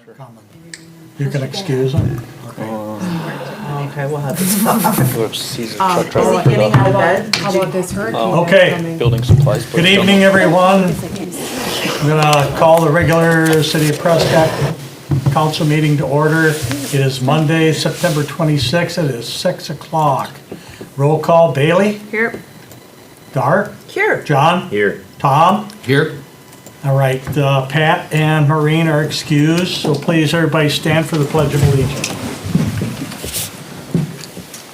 coming. You can excuse them. Okay, we'll have this. Is he getting out of bed? How about this hurricane? Okay. coming? Building supplies. Good evening, everyone. I'm gonna call the regular City of Prescott Council meeting to order. It is Monday, September 26th. It is 6 o'clock. Roll call, Bailey? Here. Dar? Here. John? Here. Tom? Here. All right, Pat and Maureen are excused, so please everybody stand for the Pledge of Allegiance.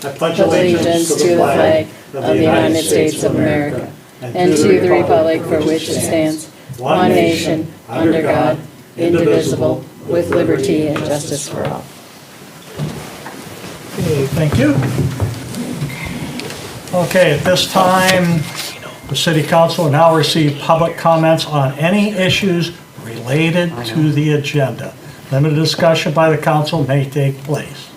I pledge allegiance to the flag of the United States of America and to the republic for which it stands, one nation, under God, indivisible, with liberty and justice for all. Okay, thank you. Okay, at this time, the City Council will now receive public comments on any issues related to the agenda. Limited discussion by the council may take place.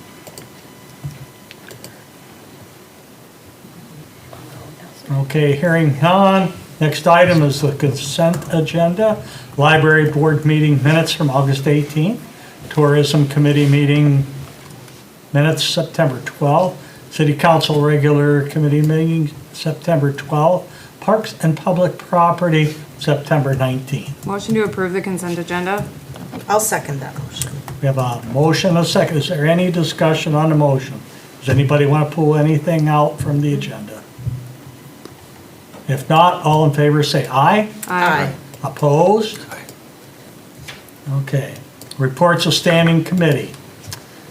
Okay, hearing none. Next item is the consent agenda. Library Board meeting minutes from August 18th. Tourism Committee meeting minutes September 12th. City Council regular committee meeting September 12th. Parks and Public Property September 19th. Motion to approve the consent agenda? I'll second that motion. We have a motion, a second. Is there any discussion on the motion? Does anybody want to pull anything out from the agenda? If not, all in favor say aye. Aye. Opposed? Okay. Reports of Standing Committee.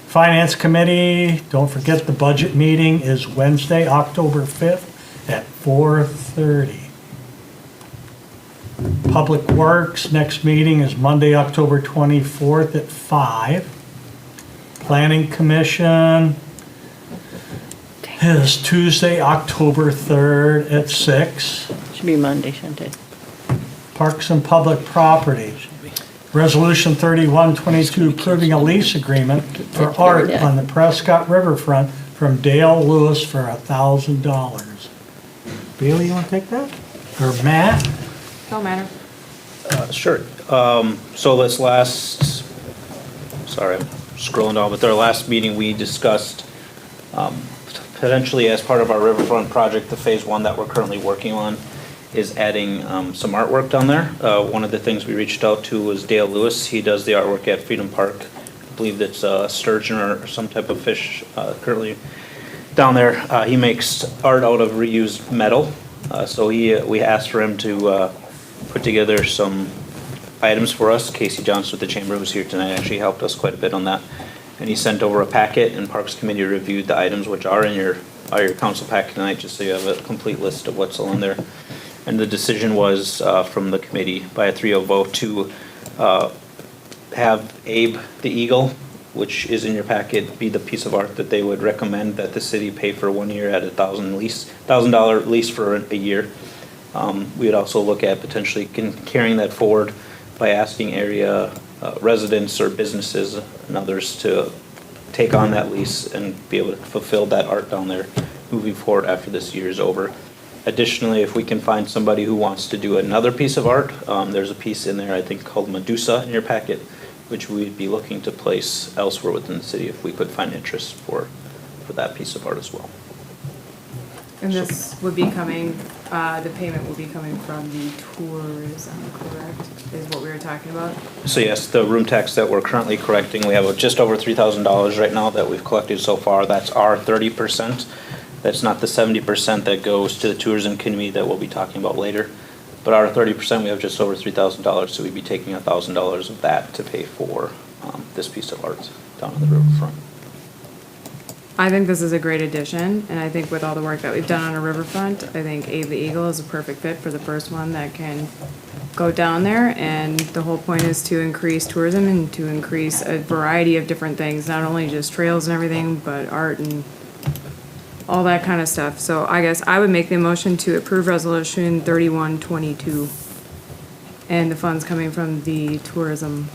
Finance Committee, don't forget the budget meeting is Wednesday, October 5th at 4:30. Public Works, next meeting is Monday, October 24th at 5. Planning Commission is Tuesday, October 3rd at 6. Should be Monday, shouldn't it? Parks and Public Property. Resolution 3122 approving a lease agreement for art on the Prescott Riverfront from Dale Lewis for $1,000. Bailey, you want to take that? Or Matt? Don't matter. Sure. So this last, sorry, I'm scrolling down, but our last meeting, we discussed potentially as part of our Riverfront project, the phase one that we're currently working on is adding some artwork down there. One of the things we reached out to was Dale Lewis. He does the artwork at Freedom Park. I believe it's sturgeon or some type of fish currently down there. He makes art out of reused metal. So we asked for him to put together some items for us. Casey Johnson with the Chamber, who's here tonight, actually helped us quite a bit on that. And he sent over a packet, and Parks Committee reviewed the items, which are in your council packet tonight, just so you have a complete list of what's on there. And the decision was from the committee by a 3-0 vote to have Abe the Eagle, which is in your packet, be the piece of art that they would recommend that the city pay for 1 year at $1,000 lease for a year. We would also look at potentially carrying that forward by asking area residents or businesses and others to take on that lease and be able to fulfill that art down there moving forward after this year is over. Additionally, if we can find somebody who wants to do another piece of art, there's a piece in there I think called Medusa in your packet, which we'd be looking to place elsewhere within the city if we could find interest for that piece of art as well. And this would be coming, the payment will be coming from the tourism, correct? Is what we were talking about? So yes, the room tax that we're currently correcting, we have just over $3,000 right now that we've collected so far. That's our 30%. That's not the 70% that goes to the tourism committee that we'll be talking about later. But our 30%, we have just over $3,000, so we'd be taking $1,000 of that to pay for this piece of art down on the riverfront. I think this is a great addition, and I think with all the work that we've done on a riverfront, I think Abe the Eagle is a perfect fit for the first one that can go down there. And the whole point is to increase tourism and to increase a variety of different things, not only just trails and everything, but art and all that kind of stuff. So I guess I would make the motion to approve resolution 3122 and the funds coming from the tourism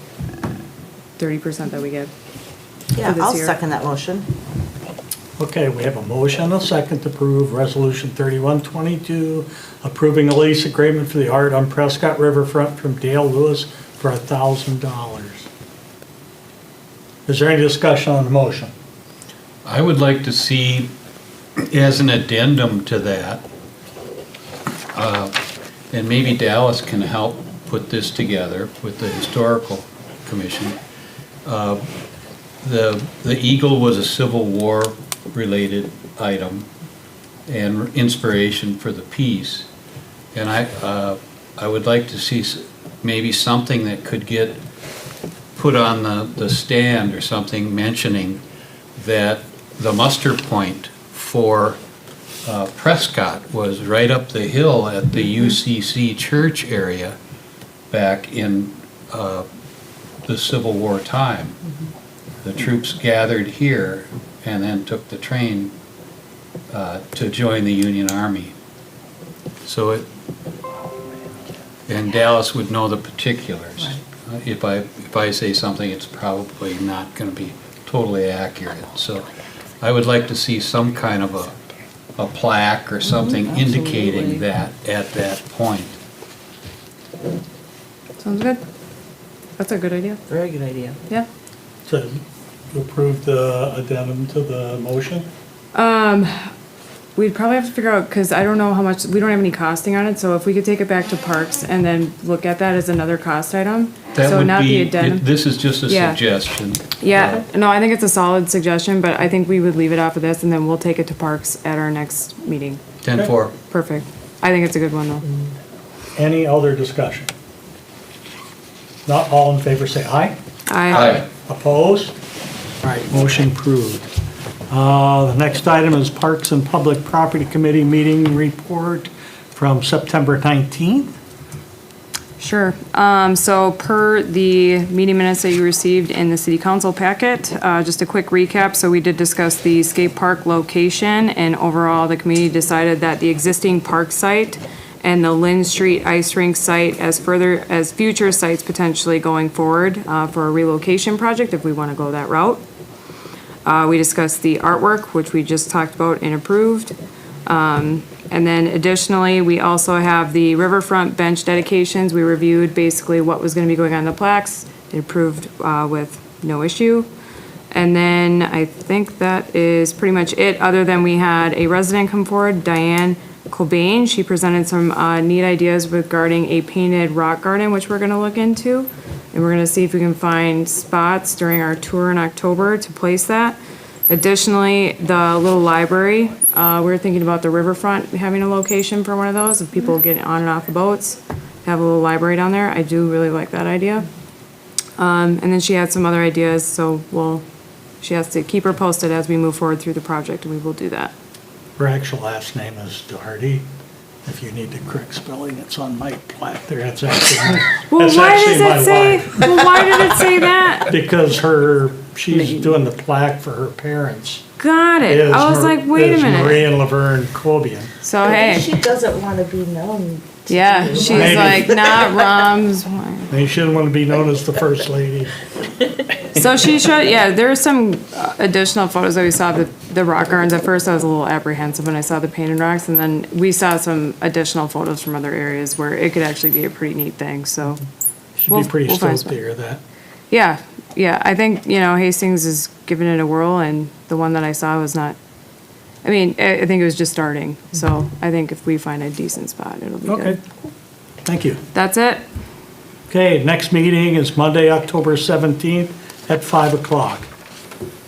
30% that we get. Yeah, this I'll year. second that motion. Okay, we have a motion and a second to approve Resolution 3122, approving a lease agreement for the art on Prescott Riverfront from Dale Lewis for $1,000. Is there any discussion on the motion? I would like to see, as an addendum to that, and maybe Dallas can help put this together with the Historical Commission. The Eagle was a Civil War related item and inspiration for the piece. And I would like to see maybe something that could get put on the stand or something mentioning that the muster point for Prescott was right up the hill at the UCC church area back in the Civil War time. The troops gathered here and then took the train to join the Union Army. So and Dallas would know the particulars. If I say something, it's probably not going to be totally accurate. So I would like to see some kind of a plaque or something indicating that at that point. Sounds good. That's a good idea. Very good idea. Yeah. To approve the addendum to the motion? We'd probably have to figure out, because I don't know how much, we don't have any costing on it, so if we could take it back to Parks and then look at that as another cost item. That So would not the be, addendum. this is just a Yeah. suggestion. Yeah, no, I think it's a solid suggestion, but I think we would leave it off of this and then we'll take it to Parks at our next meeting. 10-4. Perfect. I think it's a good one though. Any other discussion? Not all in favor, say aye. Aye. Opposed? All right, motion approved. The next item is Parks and Public Property Committee meeting report from September 19th. Sure. So per the meeting minutes that you received in the city council packet, just a quick recap. So we did discuss the skate park location, and overall the committee decided that the existing park site and the Lynn Street ice rink site as future sites potentially going forward for a relocation project if we want to go that route. We discussed the artwork, which we just talked about and approved. And then additionally, we also have the riverfront bench dedications. We reviewed basically what was gonna be going on the plaques. It approved with no issue. And then I think that is pretty much it, other than we had a resident come forward, Diane Cobain. She presented some neat ideas regarding a painted rock garden, which we're gonna look into. And we're gonna see if we can find spots during our tour in October to place that. Additionally, the little library, we're thinking about the riverfront having a location for one of those, if people get on and off the boats, have a little library down there. I do really like that idea. And then she had some other ideas, so she has to keep her posted as we move forward through the project, and we will do that. Her actual last name is Doherty. If you need the correct spelling, it's on my plaque there. That's actually Well, that's why actually does my it say, wife. well, why did it say that? Because she's doing the plaque for her parents. Got it. Is I was like, wait a is minute. Marie and Laverne Cobian. So, Maybe hey, she doesn't want to be known. to yeah, you. she's Maybe. like, not Rom's. They shouldn't want to be known as the first lady. So she showed, yeah, there's some additional photos that we saw of the rock gardens. At first I was a little apprehensive when I saw the painted rocks, and then we saw some additional photos from other areas where it could actually be a pretty neat thing, so. Should We'll- be pretty we'll find stoked to some. hear that. Yeah, I think, Hastings is giving it a whirl, and the one that I saw was not, I think it was just starting, so I think if we find a decent spot, it'll be Okay, good. thank you. That's it? Okay, next meeting is Monday, October 17th at 5 o'clock.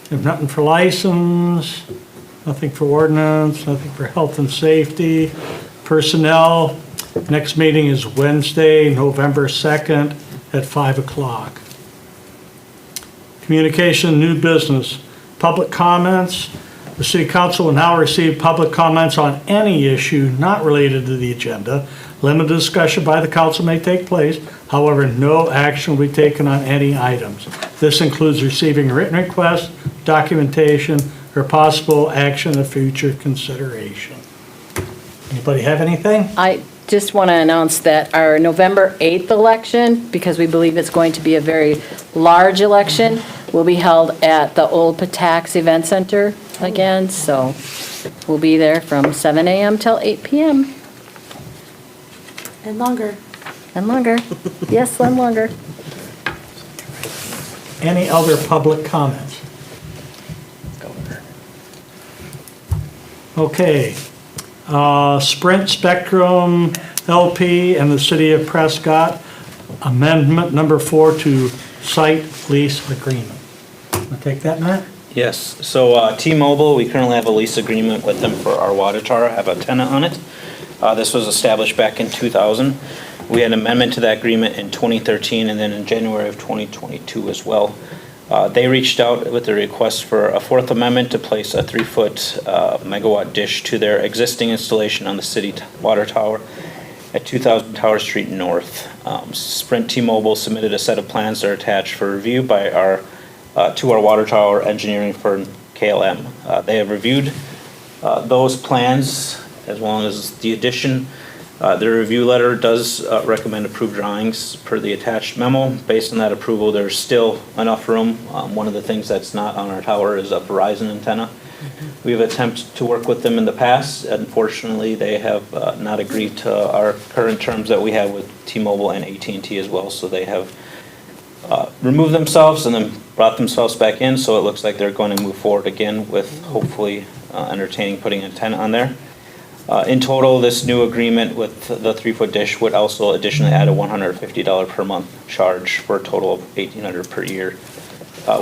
If nothing for license, nothing for ordinance, nothing for health and safety, personnel. Next meeting is Wednesday, November 2nd at 5 o'clock. Communication, new business, public comments. The city council will now receive public comments on any issue not related to the agenda. Limited discussion by the council may take place. However, no action will be taken on any items. This includes receiving written requests, documentation, or possible action of future consideration. Anybody have anything? I just want to announce that our November 8th election, because we believe it's going to be a very large election, will be held at the old Patax Event Center again, so we'll be there from 7 a.m. till 8 p.m. And longer. and longer. Yes, and longer. Any other public comments? Okay. Sprint Spectrum LP and the City of Prescott, amendment number 4 to site lease agreement. Want to take that, Matt? Yes, so T-Mobile, we currently have a lease agreement with them for our water tower, have a tenant on it. This was established back in 2000. We had an amendment to that agreement in 2013 and then in January of 2022 as well. They reached out with a request for a fourth amendment to place a 3-foot megawatt dish to their existing installation on the city water tower at 2000 Tower Street North. Sprint T-Mobile submitted a set of plans that are attached for review by to our water tower engineering firm KLM. They have reviewed those plans as well as the addition. Their review letter does recommend approved drawings per the attached memo. Based on that approval, there's still enough room. One of the things that's not on our tower is a Verizon antenna. We've attempted to work with them in the past. Unfortunately, they have not agreed to our current terms that we have with T-Mobile and AT&T as well. So they have removed themselves and then brought themselves back in. So it looks like they're going to move forward again with hopefully entertaining putting an antenna on there. In total, this new agreement with the 3-foot dish would also additionally add a $150 per month charge for a total of $1,800 per year.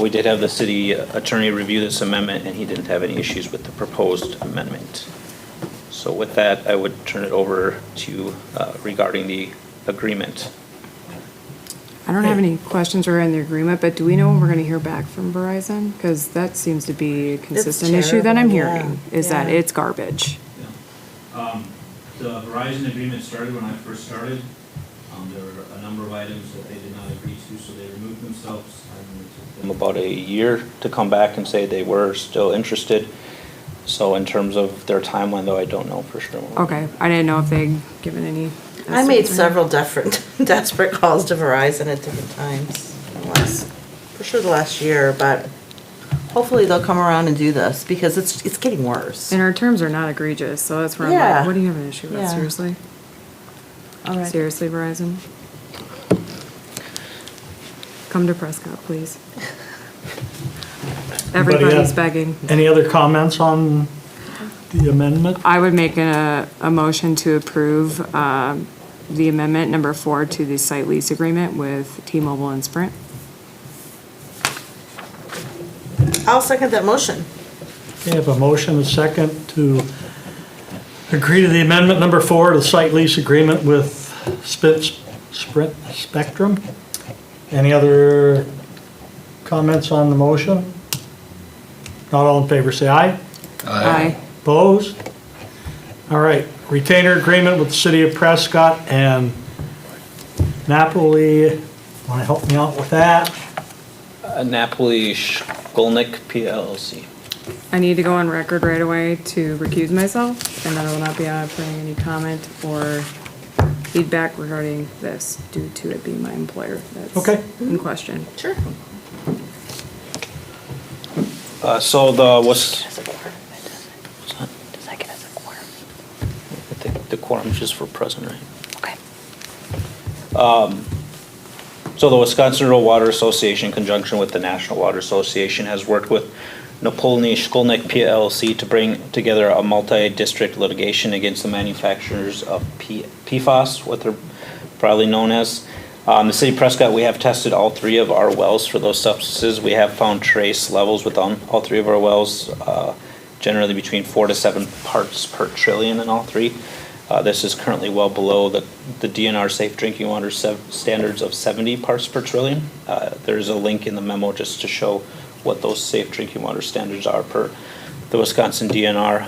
We did have the city attorney review this amendment, and he didn't have any issues with the proposed amendment. So with that, I would turn it over to you regarding the agreement. I don't have any questions regarding the agreement, but do we know when we're gonna hear back from Verizon? Because that seems to be a consistent issue that I'm terrible, hearing, yeah. is that Yeah. it's garbage. The Verizon agreement started when I first started. There were a number of items that they did not agree to, so they removed themselves. And it took them about a year to come back and say they were still interested. So in terms of their timeline, though, I don't know for sure. Okay, I didn't know if they'd given any. I made estimates or- several different desperate calls to Verizon at different times, for sure the last year, but hopefully they'll come around and do this, because it's getting worse. And our terms are not egregious, so that's where I'm Yeah. like, what do you have an issue with, Yeah. seriously? All right. Seriously, Verizon? Come to Prescott, please. Everybody's have- begging. Any other comments on the amendment? I would make a motion to approve the amendment number 4 to the site lease agreement with T-Mobile and Sprint. I'll second that motion. We have a motion, a second, to agree to the amendment number 4 to the site lease agreement with Sprint Spectrum. Any other comments on the motion? Not all in favor, say aye. Aye. Opposed? All right, retainer agreement with the City of Prescott and Napoli. Want to help me out with that? Napoli Shkolnik PLC. I need to go on record right away to recuse myself, and that I will not be offering any comment or feedback regarding this due to it being my employer that's Okay. in question. Sure. So the was Does that get us a quorum? I think the quorum's just for present, right? Okay. So the Wisconsin Rural Water Association, in conjunction with the National Water Association, has worked with Napolny Shkolnik PLC to bring together a multi-district litigation against the manufacturers of PFAS, what they're probably known as. In the city of Prescott, we have tested all 3 of our wells for those substances. We have found trace levels within all 3 of our wells, generally between 4 to 7 parts per trillion in all 3. This is currently well below the DNR safe drinking water standards of 70 parts per trillion. There's a link in the memo just to show what those safe drinking water standards are per the Wisconsin DNR.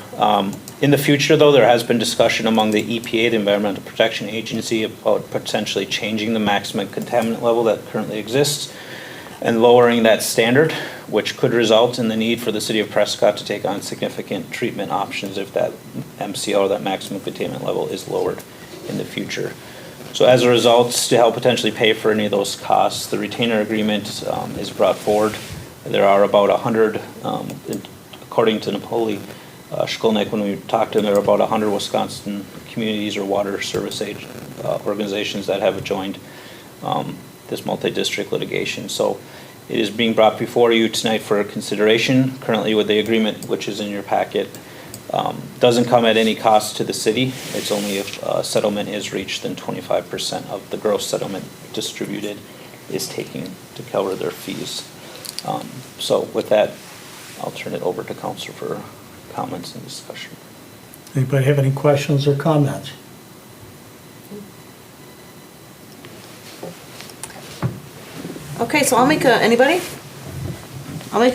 In the future, though, there has been discussion among the EPA, the Environmental Protection Agency, about potentially changing the maximum contaminant level that currently exists and lowering that standard, which could result in the need for the city of Prescott to take on significant treatment options if that MCL, or that maximum contaminant level, is lowered in the future. So as a result, to help potentially pay for any of those costs, the retainer agreement is brought forward. There are about 100, according to Napoli Shkolnik, when we talked to them, there are about 100 Wisconsin communities or water service organizations that have joined this multi-district litigation. So It is being brought before you tonight for consideration, currently with the agreement which is in your packet. Doesn't come at any cost to the city. It's only if a settlement is reached, then 25% of the gross settlement distributed is taking to cover their fees. So with that, I'll turn it over to council for comments and discussion. Anybody have any questions or comments? Okay, so I'll make a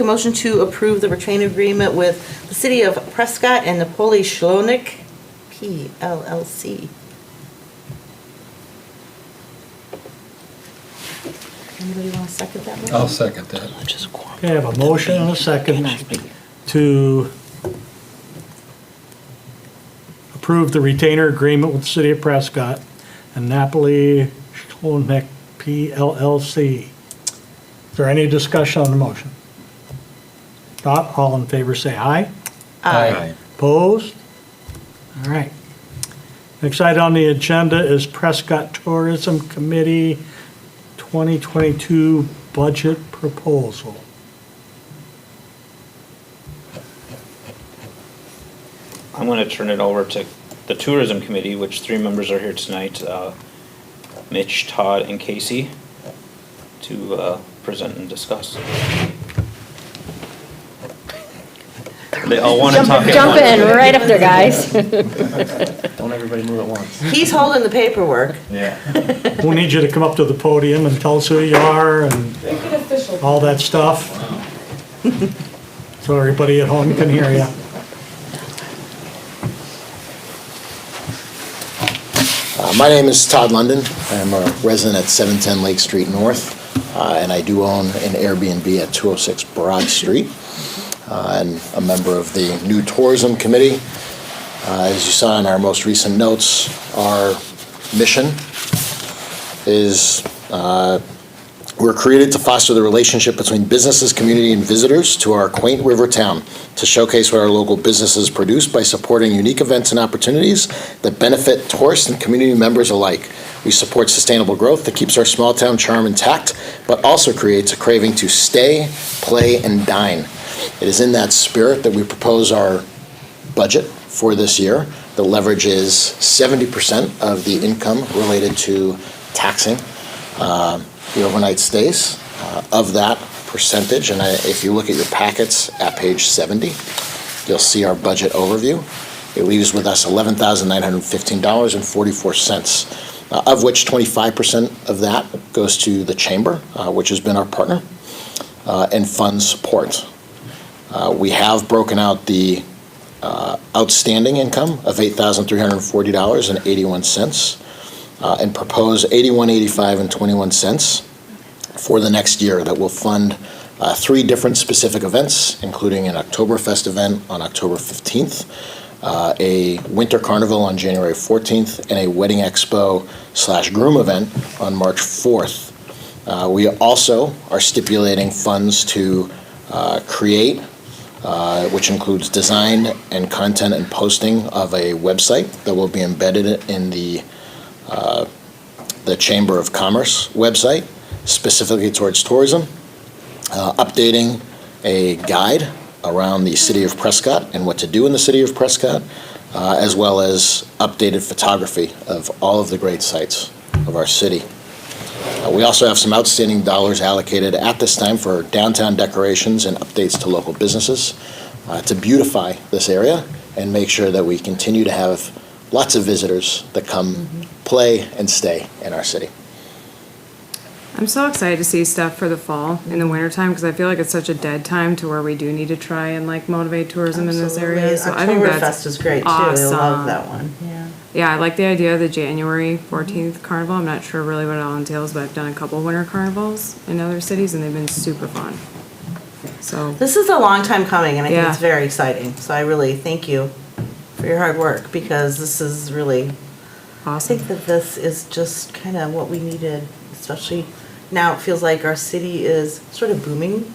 motion to approve the retainer agreement with the city of Prescott and Napoli Shlonik PLLC. Anybody want to second that motion? I'll second that. Okay, I have a motion and a second to approve the retainer agreement with the city of Prescott and Napoli Shlomek PLLC. Is there any discussion on the motion? Not all in favor, say aye. Aye. Opposed? All right. Next item on the agenda is Prescott Tourism Committee 2022 budget proposal. I'm going to turn it over to the tourism committee, which 3 members are here tonight, Mitch, Todd, and Casey, to present and discuss. They all want to talk at Jump once. in right up there, guys. Don't everybody move at once. He's holding the paperwork. Yeah. We'll need you to come up to the podium and tell us who you are and all that stuff. So everybody at home can hear you. My name is Todd London. I'm a resident at 710 Lake Street North, and I do own an Airbnb at 206 Broad Street, and a member of the new tourism committee. As you saw in our most recent notes, our mission is we're created to foster the relationship between businesses, community, and visitors to our quaint river town, to showcase what our local businesses produce by supporting unique events and opportunities that benefit tourists and community members alike. We support sustainable growth that keeps our small town charm intact, but also creates a craving to stay, play, and dine. It is in that spirit that we propose our budget for this year. The leverage is 70% of the income related to taxing the overnight stays. Of that percentage, and if you look at your packets at page 70, you'll see our budget overview. It leaves with us $11,915.44, of which 25% of that goes to the chamber, which has been our partner, and fund support. We have broken out the outstanding income of $8,340.81 and propose $81.85.21 for the next year that will fund 3 different specific events, including an Oktoberfest event on October 15th, a winter carnival on January 14th, and a wedding expo/groom event on March 4th. We also are stipulating funds to create, which includes design and content and posting of a website that will be embedded in the Chamber of Commerce website, specifically towards tourism, updating a guide around the city of Prescott and what to do in the city of Prescott, as well as updated photography of all of the great sites of our city. We also have some outstanding dollars allocated at this time for downtown decorations and updates to local businesses to beautify this area and make sure that we continue to have lots of visitors that come play and stay in our city. I'm so excited to see stuff for the fall in the wintertime because I feel like it's such a dead time to where we do need to try and like motivate tourism in this area. So I think that's Oktoberfest is great too. awesome. I love that one. Yeah. Yeah, I like the idea of the January 14th carnival. I'm not sure really what it all entails, but I've done a couple winter carnivals in other cities and they've been super fun. So This is a long time coming, and I think Yeah. it's very exciting. So I really thank you for your hard work, because this is really, I awesome. think that this is just kind of what we needed, especially now it feels like our city is sort of booming,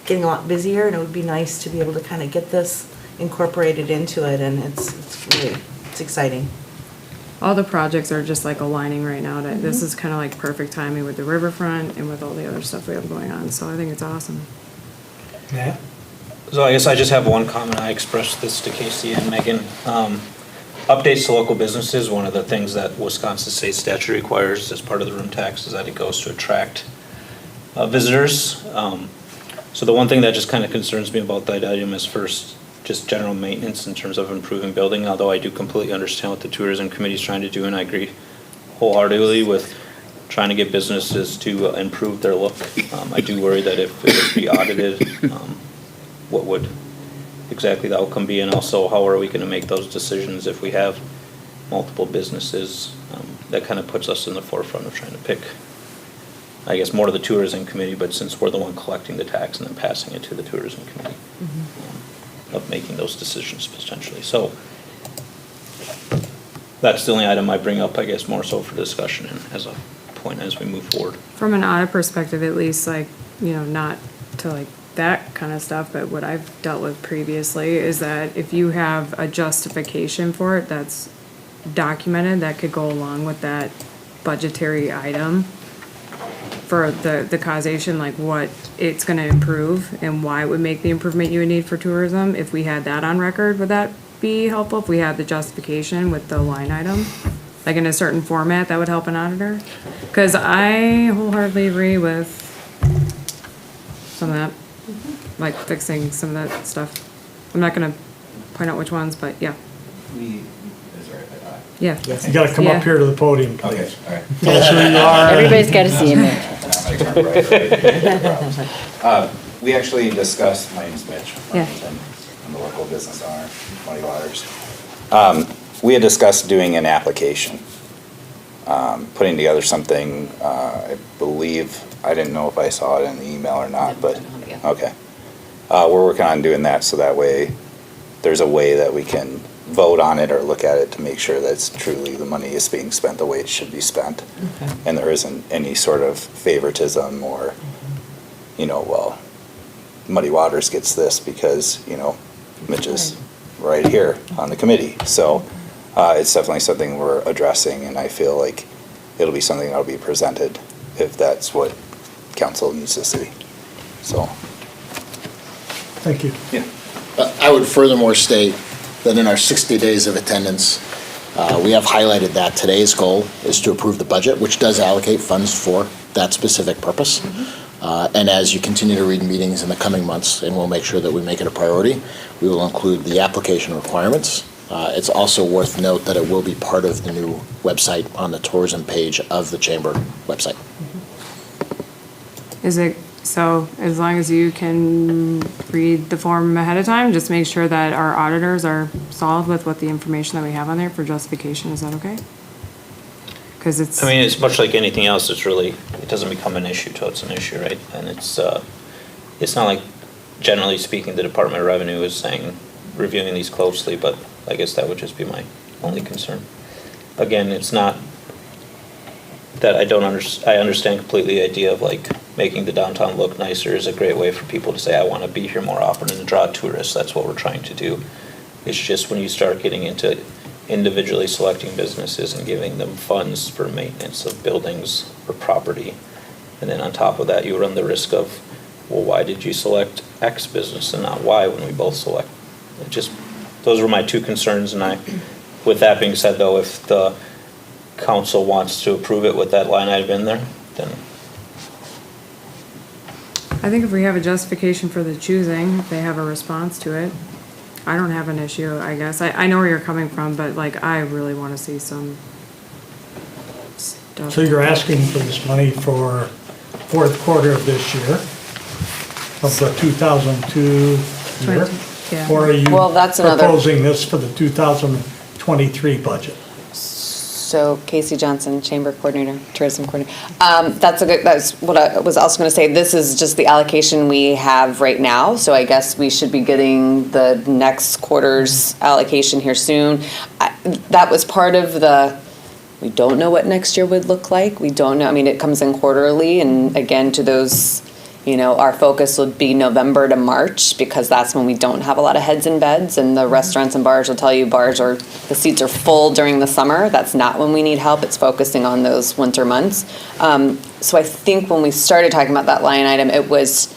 getting a lot busier, and it would be nice to be able to kind of get this incorporated into it, and it's exciting. all the projects are just like aligning right now. That this is kind of like perfect timing with the riverfront and with all the other stuff we have going on. So I think it's awesome. Yeah. So I guess I just have one comment. I expressed this to Casey and Megan. Updates to local businesses, one of the things that Wisconsin state statute requires as part of the room tax is that it goes to attract visitors. So the one thing that just kind of concerns me about that item is first, just general maintenance in terms of improving building, although I do completely understand what the tourism committee is trying to do, and I agree wholeheartedly with trying to get businesses to improve their look. I do worry that if it would be audited, what would exactly the outcome be, and also how are we going to make those decisions if we have multiple businesses? That kind of puts us in the forefront of trying to pick, I guess, more to the tourism committee, but since we're the one collecting the tax and then passing it to the tourism committee, of making those decisions potentially. So that's the only item I bring up, I guess, more so for discussion and as a point as we move forward. From an audit perspective, at least, like, you know, not to like that kind of stuff, but what I've dealt with previously is that if you have a justification for it that's documented, that could go along with that budgetary item for the causation, like what it's gonna improve and why it would make the improvement you would need for tourism. If we had that on record, would that be helpful? If we had the justification with the line item, like in a certain format, that would help an auditor? Cause I wholeheartedly agree with some of that, like fixing some of that stuff. I'm not gonna point out which ones, but yeah, yeah. You gotta come up Yeah. here to the podium, Okay, please. all right. Tell us who you are. Everybody's got to see him there. We actually discussed, my name's Mitch. Yeah. I'm the local business owner, Muddy Waters. We had discussed doing an application, putting together something, I believe, I didn't know if I saw it in the email or not, but, okay. We're working on doing that, so that way, there's a way that we can vote on it or look at it to make sure that it's truly the money is being spent the way it should be spent. And there isn't any sort of favoritism or, you know, well, Muddy Waters gets this because, you know, Mitch is right here on the committee. So it's definitely something we're addressing, and I feel like it'll be something that'll be presented if that's what council needs to see. So. Thank you. Yeah. I would furthermore state that in our 60 days of attendance, we have highlighted that today's goal is to approve the budget, which does allocate funds for that specific purpose. And as you continue to read meetings in the coming months, and we'll make sure that we make it a priority, we will include the application requirements. It's also worth note that it will be part of the new website on the tourism page of the chamber website. Is it, so as long as you can read the form ahead of time, just make sure that our auditors are solid with what the information that we have on there for justification, is that okay? Cause it's. I mean, it's much like anything else, it's really, it doesn't become an issue till it's an issue, right? And it's not like, generally speaking, the Department of Revenue is saying, reviewing these closely, but I guess that would just be my only concern. Again, it's not that I understand completely the idea of like making the downtown look nicer is a great way for people to say, I want to be here more often and to draw tourists. That's what we're trying to do. It's just when you start getting into individually selecting businesses and giving them funds for maintenance of buildings or property, and then on top of that, you run the risk of, well, why did you select X business and not Y when we both select? It just, those were my two concerns, and with that being said though, if the council wants to approve it with that line item in there, then. I think if we have a justification for the choosing, if they have a response to it, I don't have an issue, I guess. I know where you're coming from, but like, I really wanna see some stuff. So you're asking for this money for fourth quarter of this year, of the 2002 year? Yeah. Or are you Well, that's another- proposing this for the 2023 budget? So Casey Johnson, Chamber Coordinator, Tourism Coordinator. That's what I was also going to say. This is just the allocation we have right now. So I guess we should be getting the next quarter's allocation here soon. That was part of we don't know what next year would look like. We don't know. I mean, it comes in quarterly, and again, to those, Our focus would be November to March, because that's when we don't have a lot of heads in beds, and the restaurants and bars will tell you the seats are full during the summer. That's not when we need help. It's focusing on those winter months. So I think when we started talking about that line item, it was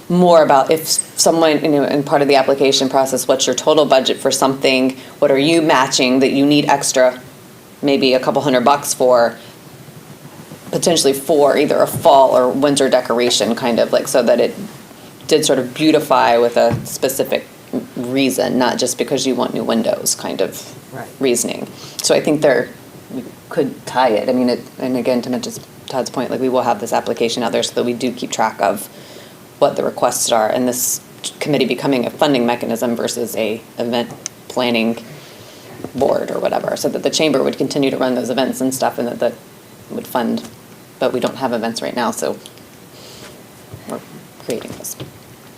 more about if someone, in part of the application process, what's your total budget for something? What are you matching that you need extra, maybe a couple $100 for, potentially for either a fall or winter decoration, kind of like, so that it did sort of beautify with a specific reason, not just because you want new windows kind of Right. reasoning. So I think we could tie it. I mean, and again, to Todd's point, like, we will have this application out there so that we do keep track of what the requests are, and this committee becoming a funding mechanism versus a event planning board or whatever, so that the chamber would continue to run those events and stuff, and that would fund, but we don't have events right now, so we're creating this.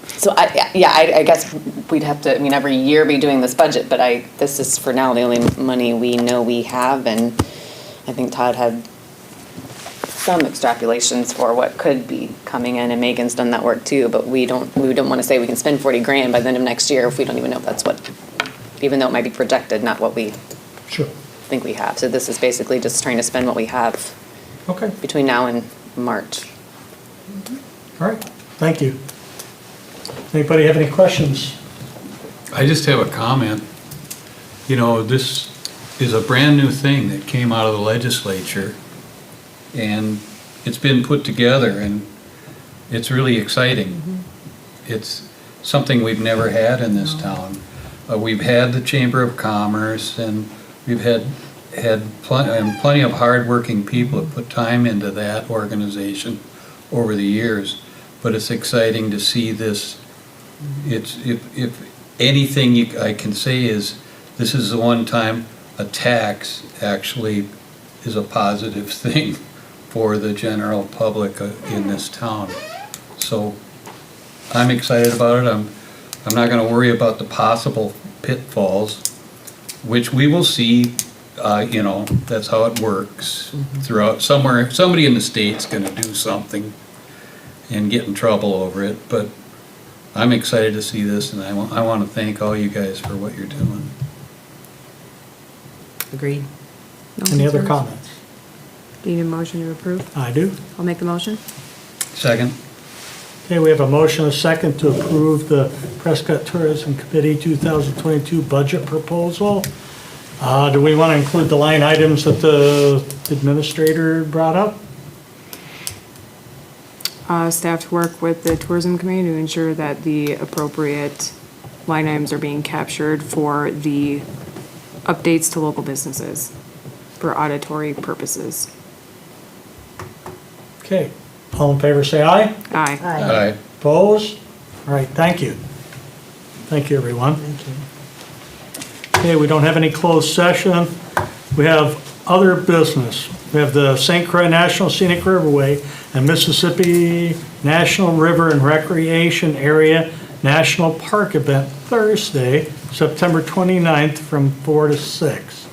So I guess we'd have to, every year be doing this budget, but this is for now the only money we know we have, and I think Todd had some extrapolations for what could be coming in, and Megan's done that work too, but we don't want to say we can spend 40 grand by the end of next year if we don't even know if that's what, even though it might be projected, not what we Sure. think we have. So this is basically just trying to spend what we have Okay, between now and March. all right, thank you. Anybody have any questions? I just have a comment. This is a brand-new thing that came out of the legislature, and it's been put together, and it's really exciting. It's something we've never had in this town. We've had the Chamber of Commerce, and we've had plenty of hardworking people have put time into that organization over the years, but it's exciting to see this. If anything I can say is, this is the one time a tax actually is a positive thing for the general public in this town. So I'm excited about it. I'm not going to worry about the possible pitfalls, which we will see. That's how it works throughout. Somebody in the state's going to do something and get in trouble over it, but I'm excited to see this, and I want to thank all you guys for what you're doing. Agreed. No Any other concerns? comments? Do you need a motion to approve? I do. I'll make the motion. Second? Okay, we have a motion, a second, to approve the Prescott Tourism Committee 2022 budget proposal. Do we want to include the line items that the administrator brought up? Staff to work with the tourism committee to ensure that the appropriate line items are being captured for the updates to local businesses for auditory purposes. Okay, all in favor, say aye. Aye. Aye. Opposed? All right, thank you. Thank you, everyone. Thank you. Okay, we don't have any closed session. We have other business. We have the St. Croix National Scenic Riverway and Mississippi National River and Recreation Area National Park event Thursday, September 29th from 4 to 6.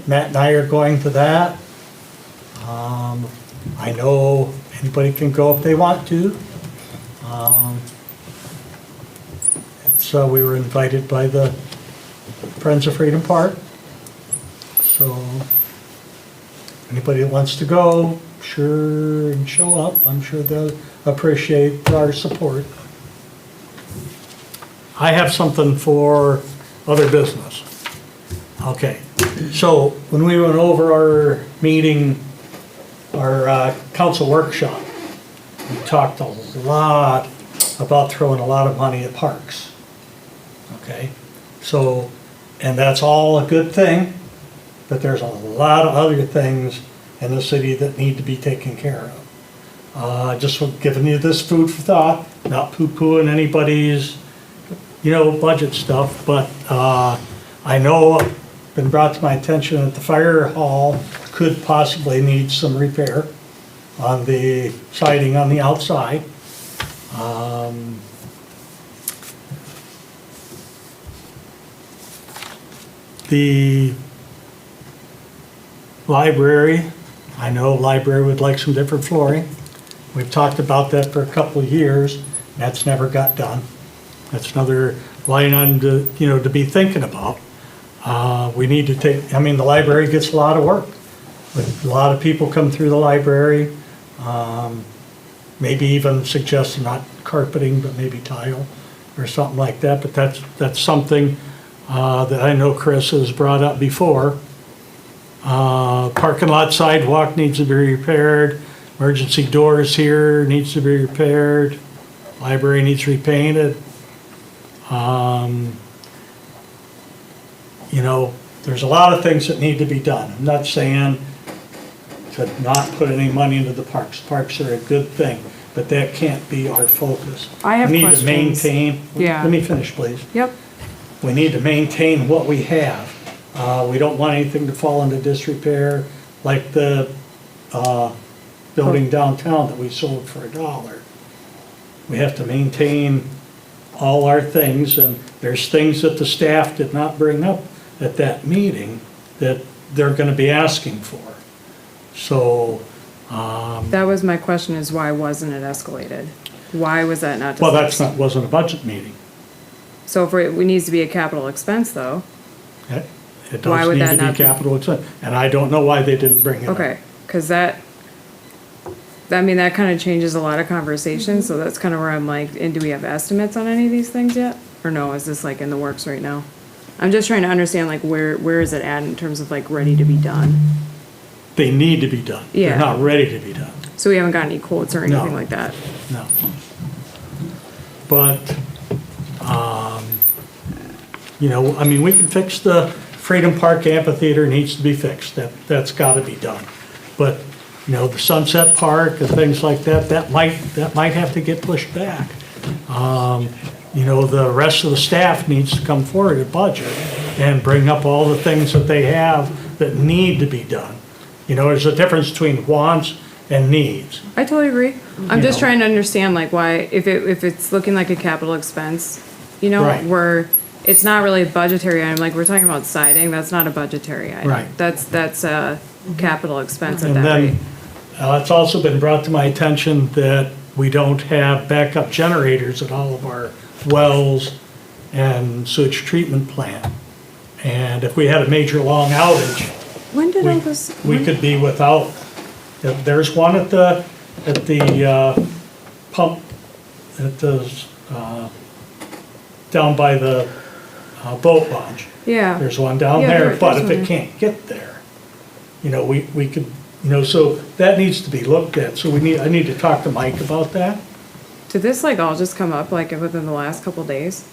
Matt and I are going to that. I know anybody can go if they want to. So we were invited by the Friends of Freedom Park. So anybody that wants to go, sure, and show up. I'm sure they'll appreciate our support. I have something for other business. Okay, so when we went over our meeting, our council workshop, we talked a lot about throwing a lot of money at parks. Okay, so, and that's all a good thing, but there's a lot of other things in the city that need to be taken care of. Just giving you this food for thought, not poo-pooing anybody's, budget stuff, but I know it's been brought to my attention that the fire hall could possibly need some repair on the siding on the outside. The library, I know library would like some different flooring. We've talked about that for a couple of years. That's never got done. That's another line on to, to be thinking about. We need to take, the library gets a lot of work. A lot of people come through the library. Maybe even suggesting not carpeting, but maybe tile or something like that. But that's something that I know Chris has brought up before. Parking lot sidewalk needs to be repaired. Emergency doors here needs to be repaired. Library needs repainted. There's a lot of things that need to be done. I'm not saying to not put any money into the parks. Parks are a good thing, but that can't be our focus. I have We need questions. to maintain. Yeah. Let me finish, please. Yep. We need to maintain what we have. We don't want anything to fall into disrepair, like the building downtown that we sold for $1. We have to maintain all our things, and there's things that the staff did not bring up at that meeting that they're gonna be asking for. So, That was my question, is why wasn't it escalated? Why was that not well, discussed? wasn't a budget meeting. So if it needs to be a capital expense though, It Why does would need that to be not be? capital expense, and I don't know why they didn't bring it up. okay, cause that kind of changes a lot of conversations, so that's kind of where I'm like, and do we have estimates on any of these things yet? Or no, is this like in the works right now? I'm just trying to understand like where is it at in terms of like ready to be done? They need to be done. Yeah. They're not ready to be done. So we haven't got any quotes or anything No. like that? No. But, we can fix the Freedom Park Amphitheater needs to be fixed. That's gotta be done. But, the Sunset Park and things like that, that might have to get pushed back. The rest of the staff needs to come forward at budget and bring up all the things that they have that need to be done. There's a difference between wants and needs. I totally agree. I'm just know. trying to understand like why, if it's looking like a capital expense, Right. where it's not really a budgetary item, like we're talking about siding, that's not a budgetary item. Right. That's a capital expense at And that rate. then, it's also been brought to my attention that we don't have backup generators at all of our wells and sewage treatment plant. And if we had a major long outage, When did all this? we could be without, there's one at the pump, down by the boat launch. Yeah. There's one down Yeah, there, but there's if one it there. can't get there, we could, so that needs to be looked at. So I need to talk to Mike about that. Did this like all just come up like within the last couple days?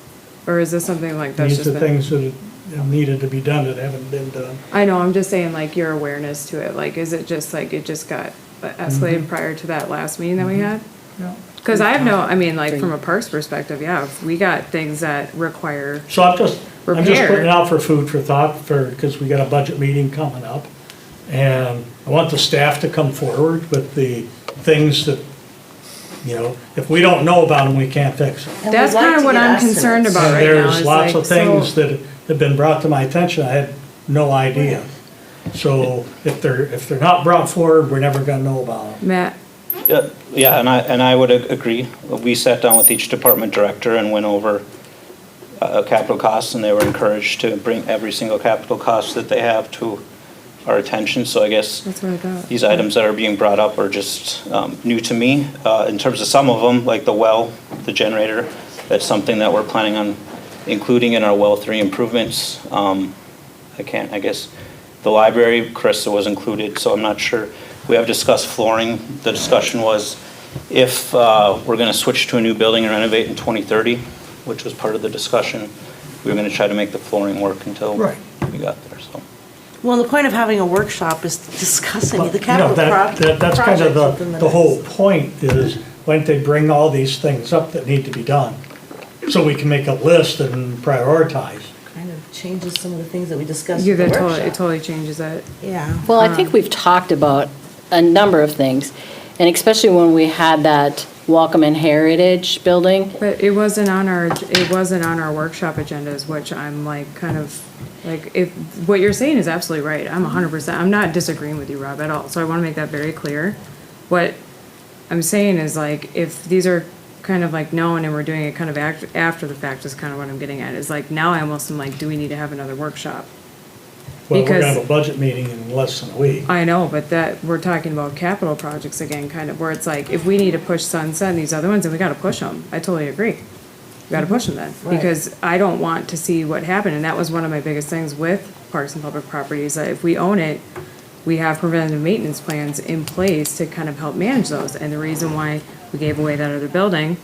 Or is this something like that's These just are been? things that needed to be done that haven't been done. I know, I'm just saying like your awareness to it, like is it just like it just got escalated prior to that last meeting that we had? Yeah. Cause I have like from a parks perspective, yeah, if we got things that require, So I'm just Repair. putting it out for food for thought because we got a budget meeting coming up. And I want the staff to come forward with the things that, if we don't know about them, we can't fix them. And that's we'd like kind of to what get I'm estimates. concerned about And right now. there's is lots like, of things so- that have been brought to my attention, I had no idea. So if they're not brought forward, we're never gonna know about them. Matt, Yeah, and I would agree. We sat down with each department director and went over capital costs, and they were encouraged to bring every single capital cost that they have to our attention. So I guess that's what I thought. these items that are being brought up are just new to me. In terms of some of them, like the well, the generator, that's something that we're planning on including in our well 3 improvements. I guess the library, Carissa was included, so I'm not sure. We have discussed flooring. The discussion was if we're gonna switch to a new building and renovate in 2030, which was part of the discussion, we were gonna try to make the flooring work until Right. we got there, so. Well, the point of having a workshop is discussing But, the capital that's kind of projects within the whole next- point is, why don't they bring all these things up that need to be done? So we can make a list and prioritize. Kind of changes some of the things that we discussed Yeah, in the that workshop. it totally changes it. Yeah. Well, I think we've talked about a number of things, and especially when we had that Welcome and Heritage building. But it wasn't on our workshop agendas, which I'm like kind of, like, if, what you're saying is absolutely right. I'm 100%, I'm not disagreeing with you, Rob, at all. So I want to make that very clear. What I'm saying is like, if these are kind of like known and we're doing it kind of after the fact is kind of what I'm getting at, is like, now I almost am like, do we need to have another workshop? Well, we're gonna Because- have a budget meeting in less than a week. I know, but that, we're talking about capital projects again, kind of, where it's like, if we need to push Sunset and these other ones, then we gotta push them. I totally agree. We gotta push them then, Right. because I don't want to see what happened, and that was one of my biggest things with Parks and Public Properties, that if we own it, we have preventative maintenance plans in place to kind of help manage those, and the reason why we gave away that other building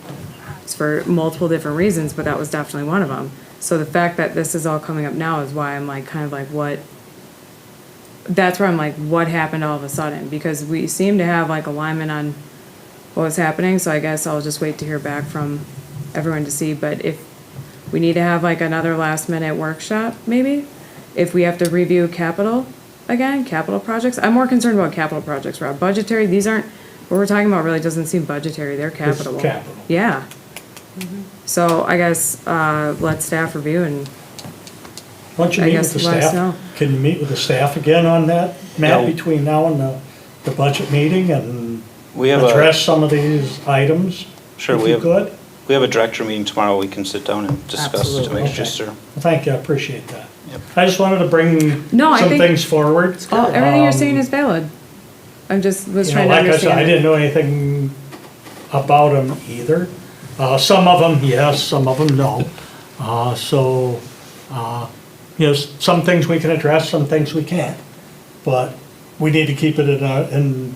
is for multiple different reasons, but that was definitely one of them. So the fact that this is all coming up now is why I'm like, kind of like, what? That's where I'm like, what happened all of a sudden? Because we seem to have like alignment on what was happening, so I guess I'll just wait to hear back from everyone to see, but if we need to have like another last minute workshop, maybe? If we have to review capital again, capital projects, I'm more concerned about capital projects, Rob. Budgetary, these aren't, what we're talking about really doesn't seem budgetary, they're capital. capital. Yeah. So I guess, let staff review and Why don't you I meet guess with the let us know. staff? Can you meet with the staff again on that, Matt, Yeah. between now and the budget meeting and We have address some of these items? Sure, if we you have- could? We have a director meeting tomorrow, we can sit down and discuss to Absolutely. make Okay. sure. Well, thank you, I appreciate that. Yep. I just wanted to bring No, I some think- things forward. all, everything you're Um, saying is valid. I'm just, was You know, trying to like I said, understand. I didn't know anything about them either. Some of them, yes, some of them, no. Yes, some things we can address, some things we can't. But we need to keep it in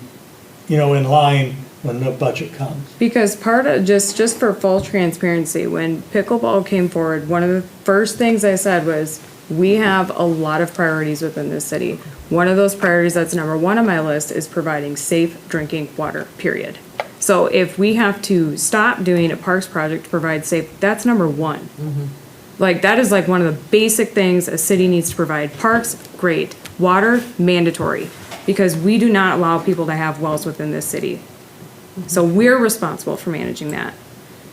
line when the budget comes. Because part of, just for full transparency, when pickleball came forward, one of the first things I said was, we have a lot of priorities within this city. One of those priorities that's number one on my list is providing safe drinking water, period. So if we have to stop doing a parks project to provide safe, that's number one. Like, that is like one of the basic things a city needs to provide. Parks, great. Water, mandatory. Because we do not allow people to have wells within this city. So we're responsible for managing that.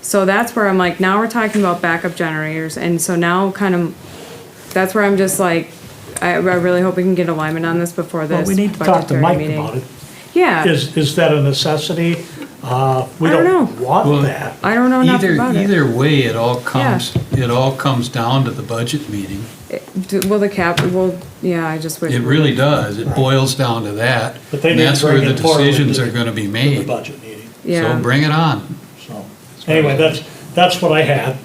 So that's where I'm like, now we're talking about backup generators, and so now kind of, that's where I'm just like, I really hope we can get alignment on this before But this we need to talk to budgetary Mike meeting. about it. Yeah, Is that a necessity? We I don't know. don't want that. I don't know enough about it. Either way, it all comes down to the budget meeting. Well, yeah, I just wish. It really does. It boils down to that. But they And need to that's where bring the it forward decisions to- are gonna be To the made. budget meeting, Yeah. So bring it on. so. Anyway, that's what I had.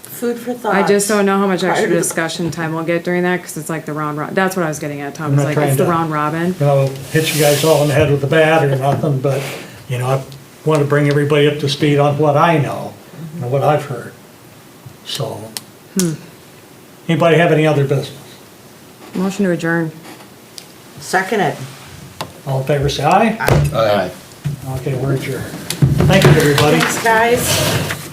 Food for thought. I just don't know how much Prior extra to the- discussion time we'll get during that, because it's like the round, that's what I was getting at, Tom, I'm it's not like, trying it's the to- round robin. Hit you guys all in the head with the bat or nothing, but, I want to bring everybody up to speed on what I know and what I've heard. So. Anybody have any other business? Motion to adjourn. Second it. All in favor, say aye. Aye. Okay, we're adjourned. Thank you, everybody. Thanks, guys.